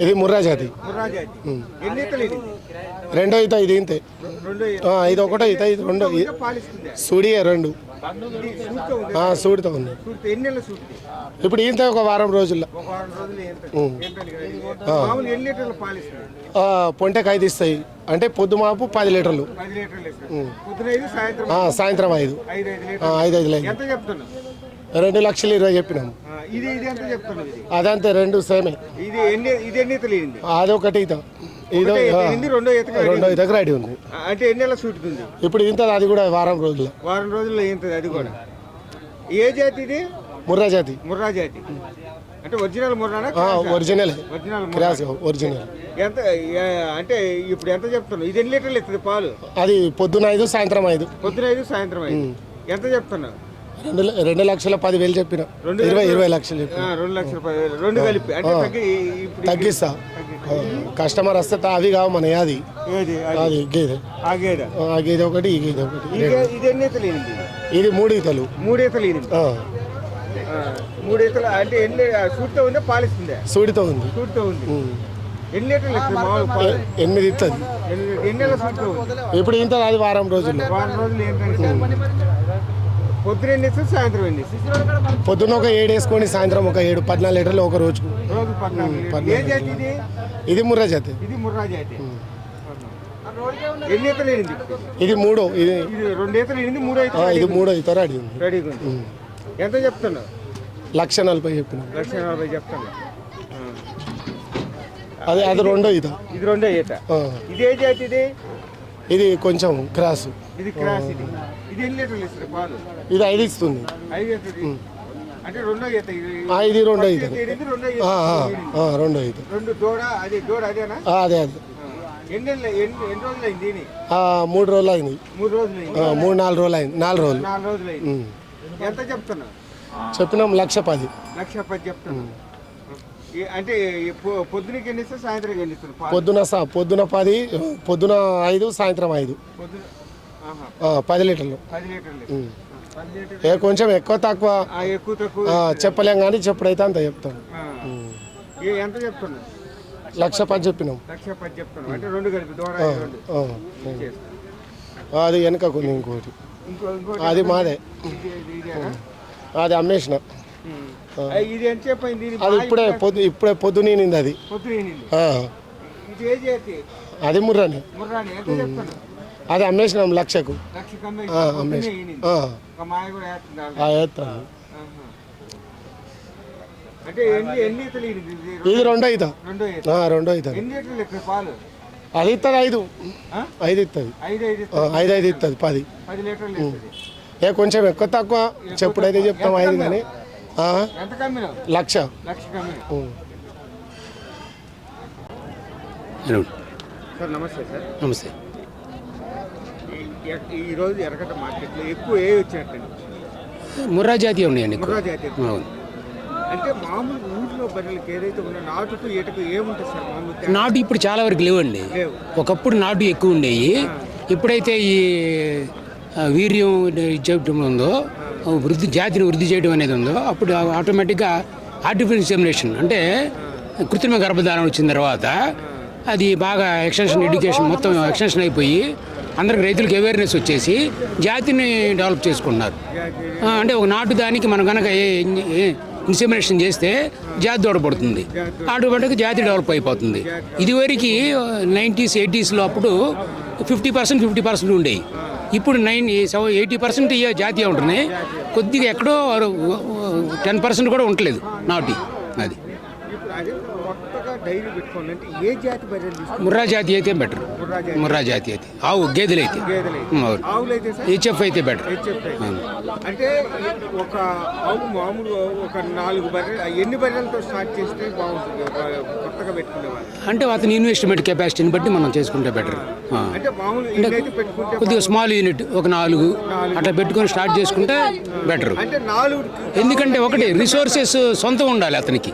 ఇది ముర్రా జాతి రెండో ఈత ఇది ఇంతే ఇది ఒకటో ఈత ఇది రెండో సూడియే రెండు సూడితో ఉంది ఇప్పుడు ఈత ఒక వారం రోజుల్లో పొంటకు 5 ఇస్తాయి అంటే పొద్దు మాపు 10 లీటర్లు సాయంత్రం 5 2 లక్షలు 20 చెప్పినాము అదంతే రెండు సేమే అదొకటి ఈత రెండో ఈతకు రెడీ ఉంది అంటే ఎన్ని నెలల సూట్ ఉంది ఇప్పుడు ఇంత అది కూడా వారం రోజుల్లో ఏంటది అది కూడా ఏ జాతి ఇది ముర్రా జాతి అంటే ఒరిజినల్ ముర్రానా ఒరిజినల్ ఎంత అంటే ఇప్పుడు ఎంత చెప్తున్నావు ఇది ఎన్ని లీటర్లు ఇస్తుంది పాలు అది పొద్దున 5 సాయంత్రం 5 ఎంత చెప్తున్నావు 2,10,000 చెప్పిన 20 లక్షలు చెప్పిన 2 లక్షల 10,000 రెండు కలిపి అంటే తగ్గిస్తా కస్టమర్ వస్తే అవి కావు మన అది అది గేదె గేదె ఒకటి ఈ గేదె ఒకటి ఇది ఎన్ని ఈతలు ఇది 3 ఈతలు 3 ఈతలు అంటే ఎన్ని సూటితో ఉందా పాలిస్తుందా సూడితో ఉంది ఎన్ని లీటర్లు ఇస్తుంది 8 ఇస్తుంది ఎన్ని నెలల సూటితో ఉంది ఇప్పుడు ఇంత అది వారం రోజులు ఏంటంటే పొద్దున ఎన్ని ఇస్తుంది సాయంత్రం ఎన్ని పొద్దున ఒక 7 వేసుకొని సాయంత్రం ఒక 14 లీటర్లు ఒక రోజు 14 ఏ జాతి ఇది ముర్రా జాతి ఎన్ని ఈతలు ఇది 3 ఇది 2 ఈతలు ఇది 3 ఈత రెడీగా ఉంది ఎంత చెప్తున్నావు 1,40,000 చెప్పిన 1,40,000 చెప్తున్నా అది రెండో ఈత ఇది రెండో ఈత ఇది ఏ జాతి ఇది కొంచెం క్రాస్ ఇది ఎన్ని లీటర్లు ఇస్తుంది పాలు ఇది 5 ఇస్తుంది 5 అంటే రెండో ఈత ఇది రెండో ఈత రెండో ఈత దూడ అదేనా అదే ఎన్ని రోజులు అయింది 3 రోజులు అయింది 3 రోజులు అయింది 4 రోజులు అయింది 4 రోజులు అయింది ఎంత చెప్తున్నా చెప్పినాం 1,10,000 చెప్తున్నా అంటే పొద్దునకి ఎన్ని ఇస్తారు సాయంత్రం ఎన్ని ఇస్తారు పొద్దున 10 పొద్దున 5 సాయంత్రం 5 10 లీటర్లు కొంచెం ఎక్కువ తక్కువ చెప్పలేం కానీ చెప్పుడైతే అంత చెప్తాం ఎంత చెప్తున్నా 1,10,000 చెప్పినాం 1,10,000 చెప్తున్నాం అంటే రెండు కలిపి అది వెనక కొన్ని ఇంకోటి అది మాదే అది అమ్మేసిన ఇది ఎంత చెప్పింది అది ఇప్పుడే పొద్దునింది అది అది ముర్రాని అది అమ్మేసినాం 1,00,000కు ఇది రెండో ఈత అది ఇస్తుంది 5 ఇస్తుంది 5 ఇస్తుంది 10 కొంచెం ఎక్కువ తక్కువ చెప్పుడైతే చెప్తాం 5 కానీ 1,00,000 నమస్తే ఈరోజు ఎర్రగడ్డ మార్కెట్లో ఎక్కువ వచ్చినట్టండి ముర్రా జాతి ఉన్నాయండి అంటే మామూలు ఊళ్ళో బర్రెలకి ఏదైతే ఉన్నా నాటుకు ఏటకు ఏముంటుంది సార్ మామూలు నాటు ఇప్పుడు చాలా వరకు లేవండి ఒకప్పుడు నాటు ఎక్కువ ఉండేవి ఇప్పుడైతే ఈ వీర్యం చేయడం ఉందో జాతిని వృద్ధి చేయడం అనేది ఉందో అప్పుడు ఆటోమేటిక్గా ఆర్టిఫిషియల్ ఇన్సెమినేషన్ అంటే కృత్రిమ గర్భధారణ వచ్చిన తర్వాత అది బాగా ఎడ్యుకేషన్ మొత్తం ఎక్స్టెన్షన్ అయిపోయి అందరికి రైతులకు అవేర్నెస్ వచ్చేసి జాతిని డెవలప్ చేసుకుంటున్నారు అంటే ఒక నాటు దానికి మనం కనుక ఇన్సెమినేషన్ చేస్తే జాతి దూడపడుతుంది ఆటోమేటిక్గా జాతి డెవలప్ అయిపోతుంది ఇదివరకు 90s 80sలో అప్పుడు 50% ఉండేవి ఇప్పుడు 80% జాతీయ ఉంటున్నాయి కొద్దిగా ఎక్కడో 10% కూడా ఉండలేదు నాటి అది ముర్రా జాతి అయితే బెటర్ ముర్రా జాతి అయితే ఆవు గేదెలు అయితే హెచ్ఎఫ్ అయితే బెటర్ అంటే ఒక ఆవు మామూలు ఒక 4 బర్రెలు ఎన్ని బర్రెలతో స్టార్ట్ చేస్తే బాగుంటుంది కొత్తగా పెట్టుకునేవాళ్ళు అంటే అతని ఇన్వెస్ట్మెంట్ కెపాసిటీని బట్టి మనం చేసుకుంటే బెటర్ అంటే మామూలు కొద్దిగా స్మాల్ యూనిట్ ఒక 4 అట్లా పెట్టుకొని స్టార్ట్ చేసుకుంటే బెటర్ అంటే 4 ఎందుకంటే ఒకటి రిసోర్సెస్ సొంతం ఉండాలి అతనికి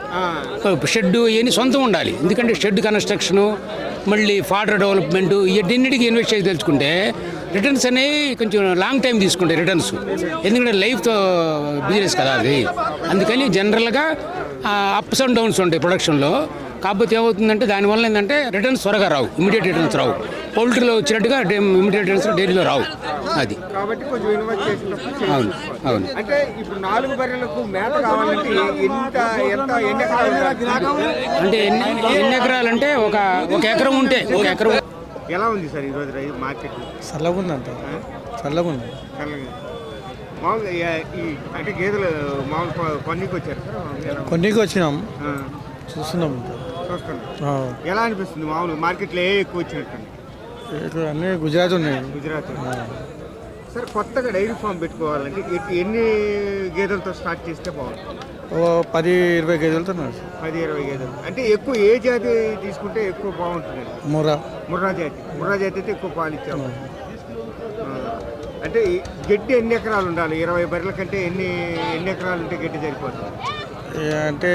షెడ్ ఇవన్నీ సొంతం ఉండాలి ఎందుకంటే షెడ్ కన్స్ట్రక్షను మళ్ళీ ఫాడర్ డెవలప్మెంట్ ఇవన్నిటికీ ఇన్వెస్ట్ చేసి తెలుసుకుంటే రిటర్న్స్ అనేవి కొంచెం లాంగ్ టైం తీసుకుంటాయి రిటర్న్స్, ఎందుకంటే లైఫ్తో బిజినెస్ కదా అది. అందుకని జనరల్గా అప్స్ అండ్ డౌన్స్ ఉంటాయి ప్రొడక్షన్లో. కాకపోతే ఏమవుతుందంటే దానివల్ల ఏంటంటే రిటర్న్స్ త్వరగా రావు, ఇమీడియట్ రిటర్న్స్ రావు. పౌల్ట్రీలో వచ్చినట్టుగా ఇమీడియట్ రిటర్న్స్ డైరీలో రావు. అది కాబట్టి కొంచెం ఇన్వెస్ట్ చేసినప్పుడు అవును అవును. అంటే ఇప్పుడు 4 బర్రెలకు మేత కావాలంటే ఎన్ని ఎకరాలు ఉండాలి? అంటే ఎన్ని ఎకరాలు అంటే ఒక ఎకరం ఉంటే ఒక ఎకరం. ఎలా ఉంది సార్ ఈరోజు మార్కెట్? చల్లగా ఉందంట, చల్లగా ఉంది. చల్లగా మామూలుగా ఈ అంటే గేదెలు మామూలు కొన్నికి వచ్చారు సార్? కొన్నికి వచ్చినాం, చూస్తున్నాం. చూస్తున్నాం. ఎలా అనిపిస్తుంది మామూలు మార్కెట్లో ఎక్కువ వచ్చినట్టు? ఇక్కడ అన్నీ గుజరాత్ ఉన్నాయి. గుజరాత్. సార్ కొత్తగా డైరీ ఫామ్ పెట్టుకోవాలంటే ఎన్ని గేదెలతో స్టార్ట్ చేస్తే బాగుంటుంది? 10-20 గేదెలతో 10-20 గేదెలు. అంటే ఎక్కువ ఏ జాతి తీసుకుంటే ఎక్కువ బాగుంటుంది? ముర్రా జాతి అయితే ఎక్కువ పాలు ఇచ్చాము. అంటే గడ్డి ఎన్ని ఎకరాలు ఉండాలి? 20 బర్రెల కంటే ఎన్ని ఎకరాలు ఉంటే గడ్డి సరిపోతుంది? అంటే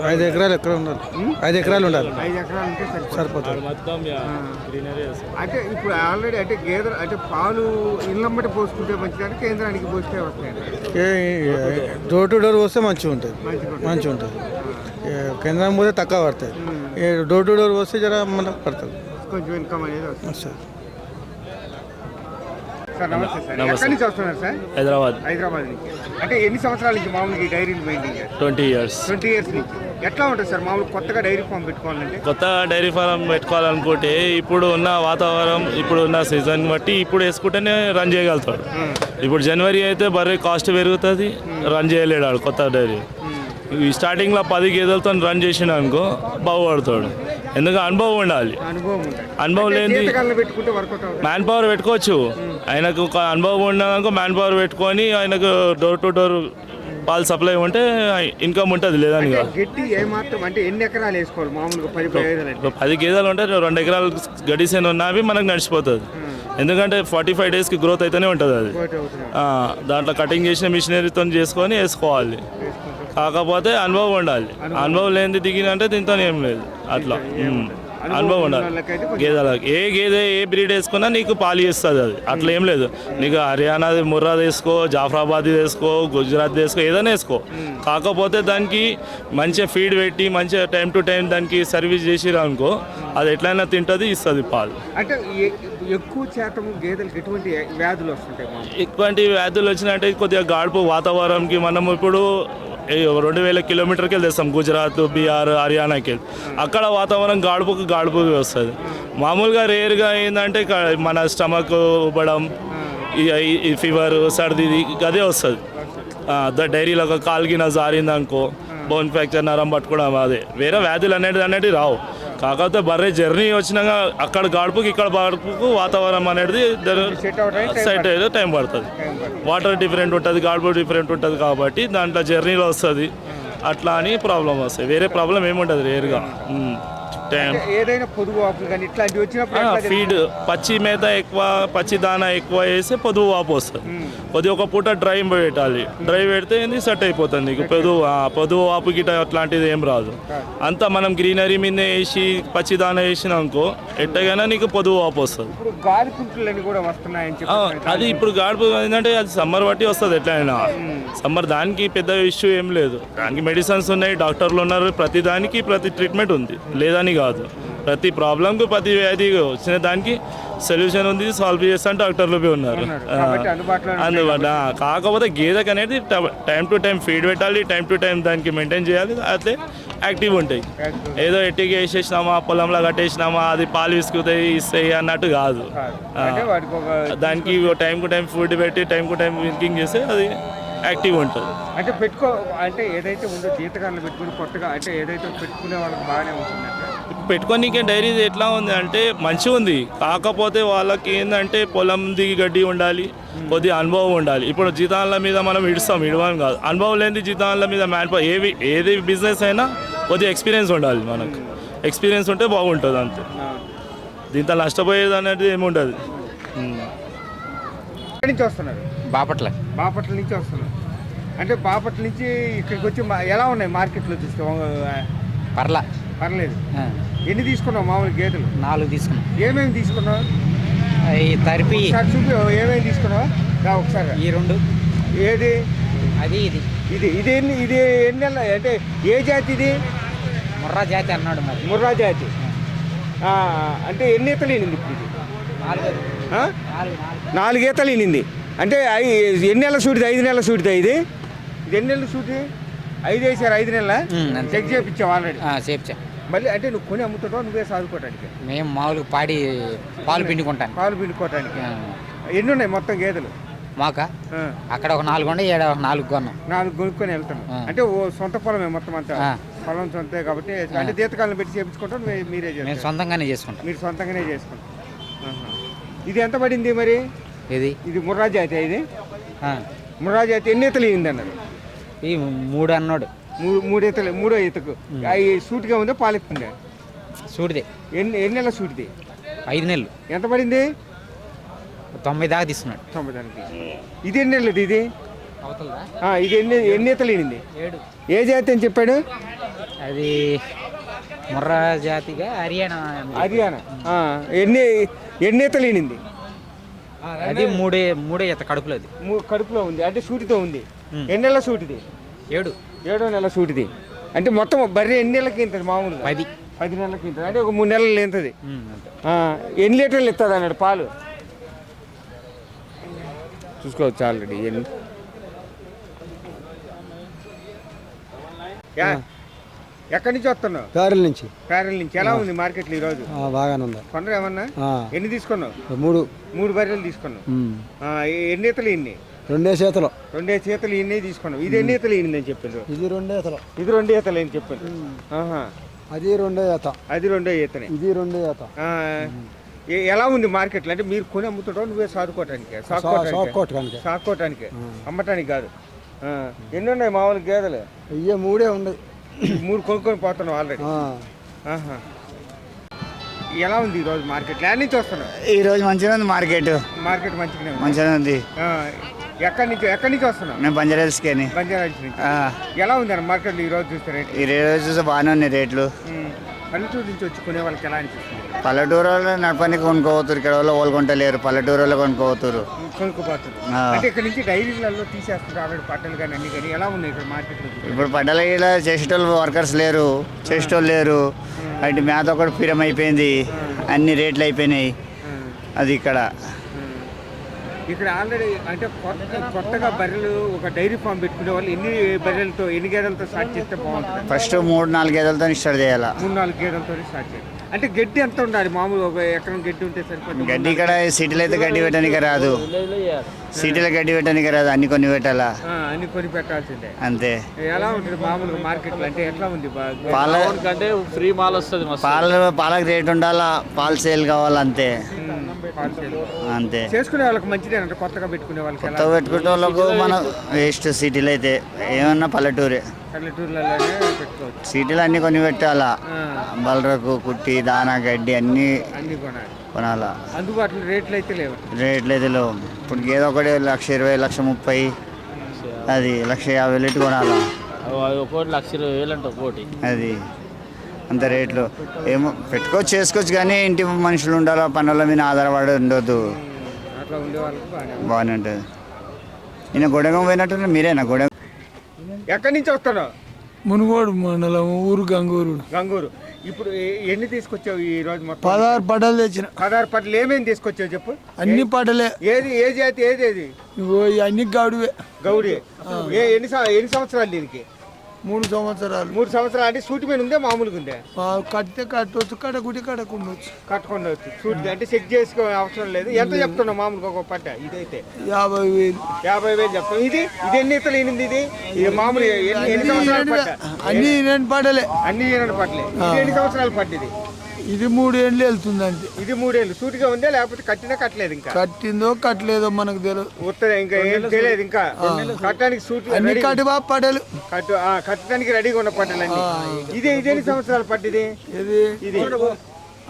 5 ఎకరాలు ఎక్కడ ఉండాలి? 5 ఎకరాలు ఉండాలి. 5 ఎకరాలు ఉంటే సరిపోతుంది. అంటే ఇప్పుడు ఆల్రెడీ అంటే గేదెలు అంటే పాలు ఇళ్ళమ్మటి పోసుకుంటే మంచిదని కేంద్రానికి పోస్తే వస్తాయి. డోర్ టు డోర్ పోస్తే మంచిగా ఉంటుంది, మంచిగా ఉంటుంది. కేంద్రం పోతే తక్కువ పడుతుంది. డోర్ టు డోర్ పోస్తే జర మనకు పడుతుంది, కొంచెం ఇన్కమ్ అనేది వస్తుంది. సార్ నమస్తే సార్. ఎక్కడి నుంచి వస్తున్నారు సార్? హైదరాబాద్ నుంచి. అంటే ఎన్ని సంవత్సరాల నుంచి మామూలుగా ఈ డైరీని మెయింటైన్ చేస్తారు? 20 years. 20 years నుంచి. ఎట్లా ఉంటుంది సార్ మామూలు కొత్తగా డైరీ ఫామ్ పెట్టుకోవాలంటే? కొత్త డైరీ ఫారం పెట్టుకోవాలనుకుంటే ఇప్పుడు ఉన్న వాతావరణం, ఇప్పుడు ఉన్న సీజన్ బట్టి ఇప్పుడు వేసుకుంటేనే రన్ చేయగలుగుతాడు. ఇప్పుడు జనవరి అయితే బర్రె కాస్ట్ పెరుగుతుంది, రన్ చేయలేడు కొత్త డైరీ. ఈ స్టార్టింగ్లో 10 గేదెలతో రన్ చేసిన అనుకో బాగుపడతాడు. ఎందుకంటే అనుభవం ఉండాలి. అనుభవం లేని మ్యాన్ పవర్ పెట్టుకోవచ్చు. ఆయనకు ఒక అనుభవం ఉండదనుకో మ్యాన్ పవర్ పెట్టుకొని ఆయనకు డోర్ టు డోర్ పాలు సప్లై ఉంటే ఇన్కమ్ ఉంటుంది. లేదని గడ్డి ఏమాత్రం అంటే ఎన్ని ఎకరాలు వేసుకోవాలి మామూలుగా? 10 గేదెలు ఉంటే 2 ఎకరాలు గడ్డి సేను ఉన్నవి మనకు నడిచిపోతుంది. ఎందుకంటే 45 daysకి గ్రోత్ అయితేనే ఉంటుంది అది. దాంట్లో కటింగ్ చేసిన మిషనరీతో చేసుకొని వేసుకోవాలి. కాకపోతే అనుభవం ఉండాలి. అనుభవం లేనిది దిగినంటే దీంతో ఏం లేదు. అట్లా అనుభవం ఉండాలి గేదెలకు. ఏ గేదె ఏ బ్రీడ్ వేసుకున్నా నీకు పాలు ఇస్తుంది అది. అట్లా ఏం లేదు. నీకు హర్యానాది ముర్రా వేసుకో, జాఫరాబాద్ వేసుకో, గుజరాత్ వేసుకో, ఏదైనా వేసుకో. కాకపోతే దానికి మంచిగా ఫీడ్ పెట్టి మంచిగా టైం టు టైం దానికి సర్వీస్ చేసిరా అనుకో అది ఎట్లయినా తింటుంది, ఇస్తుంది పాలు. అంటే ఎక్కువ శాతం గేదెలకు ఎటువంటి వ్యాధులు వస్తుంటాయి? ఎటువంటి వ్యాధులు వచ్చినట్టే కొద్దిగా గాడుపు వాతావరణంకి మనం ఇప్పుడు 2000 కిలోమీటర్కి వెళ్తాం గుజరాత్, బీహార్, హర్యానాకి వెళ్ళి. అక్కడ వాతావరణం గాడుపుకి వస్తుంది. మామూలుగా రేర్గా ఏంటంటే మన స్టమక్ ఉబ్బడం, ఈ ఫీవర్, సర్ది అదే వస్తుంది. డైరీలో ఒక కాలుగిన జారిందనుకో, బోన్ ఫ్రాక్చర్, నరం పట్టుకోవడం, అదే వేరే వ్యాధులు అనేది రావు. కాకపోతే బర్రె జర్నీ వచ్చినాక అక్కడ గాడుపుకి ఇక్కడ గాడుపుకు వాతావరణం అనేది సెట్ అయితే టైం పడుతుంది. వాటర్ డిఫరెంట్ ఉంటుంది, గాడుపు డిఫరెంట్ ఉంటుంది కాబట్టి దాంట్లో జర్నీలో వస్తుంది. అట్లా అని ప్రాబ్లం వస్తాయి. వేరే ప్రాబ్లం ఏముంటుంది రేరుగా. ఏదైనా పొదుగు వాపులు కానీ ఇట్లాంటివి వచ్చినప్పుడు ఫీడ్ పచ్చి మేత ఎక్కువ, పచ్చి దానా ఎక్కువ వేస్తే పొదుగు వాపు వస్తుంది. కొద్ది ఒక పూట డ్రై పెట్టాలి. డ్రై పెడితే ఏంది సెట్ అయిపోతుంది నీకు. పొదుగు వాపు గిట అట్లాంటిది ఏం రాదు. అంతా మనం గ్రీనరీ మీద వేసి పచ్చి దానా వేసినాకో ఎట్టగైనా నీకు పొదుగు వాపు వస్తుంది. అది ఇప్పుడు గాడుపు ఏంటంటే అది సమ్మర్ బట్టి వస్తుంది. ఎట్లయినా సమ్మర్ దానికి పెద్ద ఇష్యూ ఏం లేదు. దానికి మెడిసిన్స్ ఉన్నాయి, డాక్టర్లు ఉన్నారు, ప్రతి దానికి ప్రతి ట్రీట్మెంట్ ఉంది. లేదని కాదు, ప్రతి ప్రాబ్లంకు ప్రతి వ్యాధి వచ్చిన దానికి సొల్యూషన్ ఉంది. సాల్వ్ చేస్తా డాక్టర్లు ఉన్నారు అందుబాటులో. కాకపోతే గేదెకి అనేది టైం టు టైం ఫీడ్ పెట్టాలి, టైం టు టైం దానికి మెయింటైన్ చేయాలి. అట్లే యాక్టివ్ ఉంటాయి. ఏదో ఎట్టిగా వేసేసినామా, పొలంలో కట్టేసినామా, అది పాలు విసుకుతాయి ఇస్తాయి అన్నట్టు కాదు. దానికి టైం టు టైం ఫుడ్ పెట్టి టైం టు టైం మిల్కింగ్ చేస్తే అది యాక్టివ్ ఉంటుంది. అంటే అంటే ఏదైతే ఉందో జీతకాలను పెట్టుకుని కొత్తగా అంటే ఏదైతే పెట్టుకునే వాళ్ళకి బాగానే ఉంటుంది. పెట్టుకోనికే డైరీ ఎట్లా ఉంది అంటే మంచిగా ఉంది. కాకపోతే వాళ్ళకి ఏంటంటే పొలం దిగి గడ్డి ఉండాలి, కొద్దిగా అనుభవం ఉండాలి. ఇప్పుడు జీతాల మీద మనం ఇడవని కాదు. అనుభవం లేని జీతాల మీద ఏది బిజినెస్ అయినా కొద్దిగా ఎక్స్పీరియన్స్ ఉండాలి. మనకు ఎక్స్పీరియన్స్ ఉంటే బాగుంటుంది అంతే. దీంతో నష్టపోయేది అనేది ఏముండదు. ఎక్కడి నుంచి వస్తున్నారు? బాపట్ల నుంచి వస్తున్నారు. అంటే బాపట్ల నుంచి ఇక్కడికి వచ్చి ఎలా ఉన్నాయి మార్కెట్లో చూస్తే? పర్లేదు. ఎన్ని తీసుకున్నావు మామూలు గేదెలు? 4 తీసుకున్నాం. ఏమేమి తీసుకున్నావు? ఈ తరిపి ఒకసారి చూపి ఏమేమి తీసుకున్నావా రా ఒకసారి. ఈ రెండు ఏది అది ఇది ఇది ఎన్ని నెలలు అంటే ఏ జాతి ఇది? ముర్రా జాతి అన్నాడు మరి. ముర్రా జాతి. అంటే ఎన్ని ఈతలు ఈనింది ఇప్పుడు ఇది? ఆ? 4 ఈతలు ఈనింది. అంటే ఎన్ని నెలల సూటిది? 5 నెలల సూటిదా ఇది? ఇది ఎన్ని నెలలు సూటి? 5 వేసారు. 5 నెలల అంతే. చెక్ చేయించావు ఆల్రెడీ. చేపించా. మళ్ళీ అంటే నువ్వు కొని అమ్ముతావు, నువ్వే సాదుకోవటానికి? మేము మామూలుగా పాలు పిండుకుంటాను. పాలు పిండుకోవటానికి. ఎన్ని ఉన్నాయి మొత్తం గేదెలు? మాక అక్కడ ఒక 4 ఉండే, ఈడ ఒక 4 కొన్నాం. 4 కొనుక్కొని వెళ్తాను. అంటే ఓ సొంత పొలమే మొత్తం అంతా? పొలం సొంతే కాబట్టి అంటే దీతకాలను పెట్టి చేయించుకుంటాం. మీరే మేము సొంతంగానే చేసుకుంటాం. మీరు సొంతంగానే చేసుకుంటాం. ఇది ఎంత పడింది మరి? ఇది ముర్రా జాతి. ఇది ముర్రా జాతి. ఎన్ని ఈతలు ఇయ్యింది అన్నారు? ఈ 3 అన్నాడు. 3 ఈతలు. 3వ ఈతకు అవి సూటిగా ఉందా పాలిస్తుందా? సూటిదే. ఎన్ని నెలల సూటిది? 5 నెలలు. ఎంత పడింది? 90 దాకా తీసుకున్నాడు. 90 దానికి. ఇది ఎన్ని నెలలు ఇది? ఇది ఎన్ని ఈతలు ఈనింది? 7. ఏ జాతి అని చెప్పాడు? అది ముర్రా జాతిగా హర్యానా. ఎన్ని ఈతలు ఈనింది? అది మూడే ఈత కడుపులో. అది కడుపులో ఉంది అంటే సూటితో ఉంది. ఎన్ని నెలల సూటిది? 7. 7వ నెల సూటిది. అంటే మొత్తం బర్రె ఎన్ని నెలలకి ఇంతది? మామూలుగా 10 నెలలకి ఇంతది. అంటే ఒక 3 నెలలు ఇంతది. ఎన్ని లీటర్లు ఇస్తుంది అన్నాడు పాలు? చూసుకోవచ్చు ఆల్రెడీ. ఎక్కడి నుంచి వస్తున్నావు? పేరల నుంచి. పేరల నుంచి. ఎలా ఉంది మార్కెట్లో ఈరోజు? బాగానే ఉంది. కొనరు ఏమన్నా? ఎన్ని తీసుకున్నావు? 3 బర్రెలు తీసుకున్నావు. ఎన్ని ఈతలు ఇన్ని? 2 ఈతలు. 2 ఈతలు ఇన్ని తీసుకున్నావు. ఇది ఎన్ని ఈతలు ఇన్ని అని చెప్పారు? ఇది 2 ఈతలు. ఇది 2 ఈతలు అని చెప్పారు. అది 2 ఈత. అది 2 ఈతనే. ఇది 2 ఈత. ఎలా ఉంది మార్కెట్లో? అంటే మీరు కొని అమ్ముతుంటావు, నువ్వే సాదుకోవటానికి? సాదుకోవటానికి, అమ్మటానికి కాదు. ఎన్ని ఉన్నాయి మామూలు గేదెలు? 3 ఉన్నాయి. 3 కొనుక్కొని పోతున్నావు ఆల్రెడీ. ఎలా ఉంది ఈరోజు మార్కెట్? ల్యాండ్ నుంచి వస్తున్నావు? ఈరోజు మంచిగా ఉంది మార్కెట్. మార్కెట్ మంచిగా ఉంది. ఎక్కడి నుంచి వస్తున్నావు? మేము బంజారాల్స్కి. బంజారాల్స్ నుంచి. ఎలా ఉంది అన్న మార్కెట్లో ఈరోజు చూస్తే రేట్లు? ఈ రోజు బాగానే ఉన్నాయి రేట్లు. పల్లెటూరు నుంచి వచ్చి కొనే వాళ్ళకి ఎలా అనిపిస్తుంది? పల్లెటూరు వాళ్ళు నడపనికి కొనుక్కోవతారు. ఇక్కడ వాళ్ళు కొనుక్కుంటలేరు. పల్లెటూరు వాళ్ళు కొనుక్కోవతారు. అంటే ఇక్కడ నుంచి డైరీలలో తీసేస్తారు ఆల్రెడీ పట్టలు కానీ అన్ని కానీ. ఎలా ఉన్నాయి ఇక్కడ మార్కెట్లో? ఇప్పుడు పడ్డల ఇలా చేసేటోళ్ళు వర్కర్స్ లేరు, చేసేటోళ్ళు లేరు. అంటే మేత ఒకటి పిరం అయిపోయింది, అన్ని రేట్లు అయిపోయినాయి. అది ఇక్కడ ఆల్రెడీ అంటే కొత్తగా బర్రెలు ఒక డైరీ ఫామ్ పెట్టుకునే వాళ్ళు ఎన్ని గేదెలతో స్టార్ట్ చేస్తే బాగుంటుంది? ఫస్ట్ 3-4 గేదెలతో స్టార్ట్ చేయాలి. 3-4 గేదెలతో స్టార్ట్ చేయాలి. అంటే గడ్డి ఎంత ఉండాలి? మామూలు ఒక ఎకరం గడ్డి ఉంటే సరిపోతుంది. గడ్డి ఇక్కడ సిటీలో అయితే గడ్డి పెట్టడానికి రాదు. సిటీలో గడ్డి పెట్టడానికి రాదు. అన్ని కొని పెట్టాలా? అన్ని కొని పెట్టాల్సిందే. అంతే. ఎలా ఉంటుంది మామూలుగా మార్కెట్లో? అంటే ఎట్లా ఉంది? కంటే ఫ్రీ మాల్ వస్తుంది. పాలకు రేట్ ఉండాలా, పాలు సేల్ కావాలి. అంతే అంతే. చేసుకునే వాళ్ళకి మంచిదే అంటే కొత్తగా పెట్టుకునే వాళ్ళకి. కొత్తగా పెట్టుకునే వాళ్ళకు మనం వేస్ట్. సిటీలో అయితే ఏమన్నా పల్లెటూరులోనే పెట్టుకోవచ్చు. సిటీలో అన్ని కొని పెట్టాలా. బలరకు కుట్టి దానా గడ్డి అన్నీ కొనాలా. అందుబాటులో రేట్లు అయితే లేవు. ఇప్పుడు గేదె ఒకటి 1,20,000, 1,30,000, అది 1,50,000 కొనాలా. ఒకటి 1,20,000 అంట ఒకటి. అది అంత రేట్లు. ఏమో పెట్టుకోవచ్చు, చేసుకోవచ్చు, కానీ ఇంటి మనుషులు ఉండాలా. పనుల మీద ఆధారపడి ఉండొద్దు. అట్లా ఉండే వాళ్ళకి బాగానే ఉంటుంది. ఈయన గొడగం పోయినట్టు మీరేనా గొడగం? ఎక్కడి నుంచి వస్తున్నావు? మునుగోడు మండలం, ఊరు గంగూరు. ఇప్పుడు ఎన్ని తీసుకొచ్చావు ఈ రోజు? మొత్తం 16 పడ్డలు తెచ్చిన. 16 పడ్డలు. ఏమేమి తీసుకొచ్చావు చెప్పు? అన్ని పడ్డలే. ఏ జాతి? ఏది? అన్ని గౌడివే. గౌడి. ఎన్ని సంవత్సరాలు దీనికి? 3 సంవత్సరాలు. 3 సంవత్సరాలు. అంటే సూటి మీద ఉందే మామూలుగా ఉందే? కట్టితే కట్టవచ్చు, కట్టకుంటే కట్టకుండొచ్చు. కట్టుకుండవచ్చు. సూటి అంటే చెక్ చేసుకో అవసరం లేదు. ఎంత చెప్తున్నావు మామూలుగా ఒక పట్ట? ఇదైతే 50,000. 50,000 చెప్తాం. ఇది ఎన్ని ఈతలు ఈనింది? ఇది మామూలు ఎన్ని సంవత్సరాలు పట్ట? అన్ని 2 పడ్డలే. అన్ని 2 పట్టలే. ఇది ఎన్ని సంవత్సరాలు పట్టింది? ఇది 3 ఏళ్ళు వెళ్తుంది అంతే. ఇది 3 ఏళ్ళు. సూటిగా ఉందే లేకపోతే కట్టలేదు? ఇంకా కట్టిందో కట్టలేదో మనకు తెలియదు. ఉత్తరే ఇంకా ఏం తెలియదు. ఇంకా కట్టడానికి సూటి అన్ని కట్టుబా పడ్డలు. కట్టడానికి రెడీగా ఉన్న పట్టలన్నీ. ఇది ఎన్ని సంవత్సరాలు పట్టిది? ఇది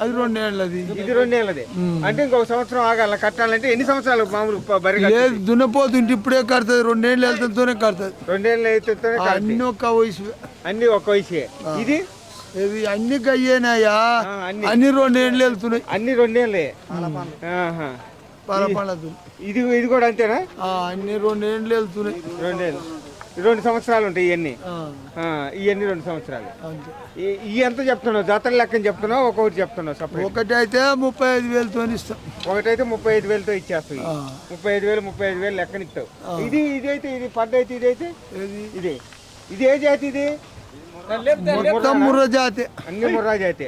అది 2 ఏళ్ళది. ఇది 2 ఏళ్ళది. అంటే ఇంకొక సంవత్సరం ఆగాల కట్టాలంటే. ఎన్ని సంవత్సరాలు మామూలు లేదు, దున్నపోతుంటే ఇప్పుడే కడుతుంది. 2 ఏళ్ళు వెళ్తుంటేనే కడుతుంది. 2 ఏళ్ళు అయితే అన్ని ఒక్క వయసు. అన్ని ఒక వయసే. ఇవి అన్ని గయ్యేనాయా అన్ని. అన్ని 2 ఏళ్ళు వెళ్తున్నాయి అన్ని 2 ఏళ్ళే ఆహా. పలపడదు ఇది కూడా అంతేనా? అన్ని 2 ఏళ్ళు వెళ్తున్నాయి 2 ఏళ్ళు 2 సంవత్సరాలు ఉంటాయి ఇవన్నీ. ఆ, ఇవన్నీ 2 సంవత్సరాలు. అంతే. ఇవి ఎంత చెప్తున్నావు? జతల లెక్కన చెప్తున్నావు, ఒక్కొక్కటి చెప్తున్నావు సపరేట్? ఒకటైతే 35,000తో ఇస్తాం. ఒకటైతే 35,000తో ఇచ్చేస్తావు. ఆ. 35,000 లెక్కన ఇస్తావు. ఇదైతే ఇది పడ్డైతే ఇదైతే ఏది? ఇది ఏ జాతి ఇది? మొత్తం ముర్ర జాతి. అన్ని ముర్రా జాతి.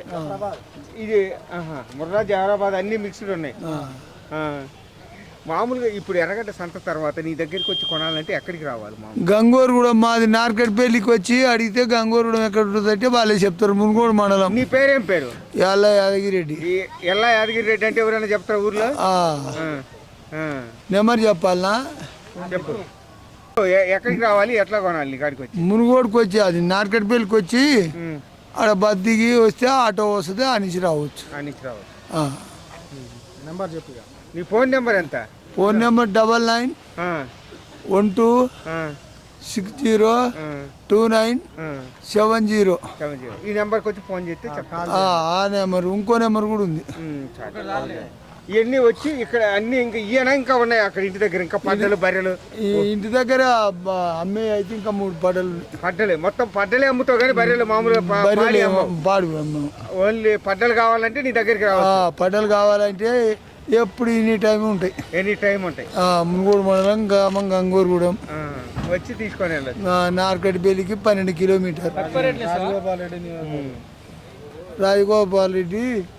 ఇది ముర్రా జహరాబాద్ అన్ని మిక్స్డ్ ఉన్నాయి. ఆ. మామూలుగా ఇప్పుడు ఎర్రగడ్డ సంత తర్వాత నీ దగ్గరికి వచ్చి కొనాలంటే ఎక్కడికి రావాలి? మామూలు గంగోరుగూడెం మాది నార్కెట్పల్లికి వచ్చి అడిగితే గంగోరుగూడెం ఎక్కడ ఉంటుందంటే వాళ్ళే చెప్తారు. మునుగోడు మండలం. నీ పేరేం పేరు? యాళ్ళ యాదగిరెడ్డి. ఎల్లా యాదగిరి రెడ్డి అంటే ఎవరైనా చెప్తారా ఊర్లో? నెంబర్ చెప్పాలనా? చెప్పు. ఎక్కడికి రావాలి, ఎట్లా కొనాలి నీ కాడికి వచ్చి? మునుగోడుకు వచ్చి అది నార్కెట్పల్లికి వచ్చి ఆడ బద్దికి వస్తే ఆటో వస్తుంది అనిచి రావచ్చు. అన్నించి రావాలి. నెంబర్ చెప్పు. నీ ఫోన్ నెంబర్ ఎంత? Phone number 99 12 60 29 70. ఈ నెంబర్కి వచ్చి ఫోన్ చేస్తే చెప్తాను. ఆ నెంబర్ ఇంకో నెంబర్ కూడా ఉంది. ఇవన్నీ వచ్చి ఇక్కడ అన్ని ఇంకా ఈయన ఇంకా ఉన్నాయి అక్కడ ఇంటి దగ్గర ఇంకా పడ్డలు బర్రెలు? ఈ ఇంటి దగ్గర అమ్మే అయితే ఇంకా 3 పడలు. పడ్డలే మొత్తం పడ్డలే అమ్ముతావు కానీ బర్రెలు మామూలుగా పాడు ఓన్లీ పడ్డలు కావాలంటే నీ దగ్గరికి రావాలి. పడలు కావాలంటే ఎప్పుడు ఎనీ టైం ఉంటాయి. ఎనీ టైం ఉంటాయి. మునుగోడు మండలం గ్రామం గంగోరుగూడెం. వచ్చి తీసుకొని వెళ్ళచ్చు. నార్కెట్పల్లికి 12 కిలోమీటర్. రాజగోపాల్ రెడ్డి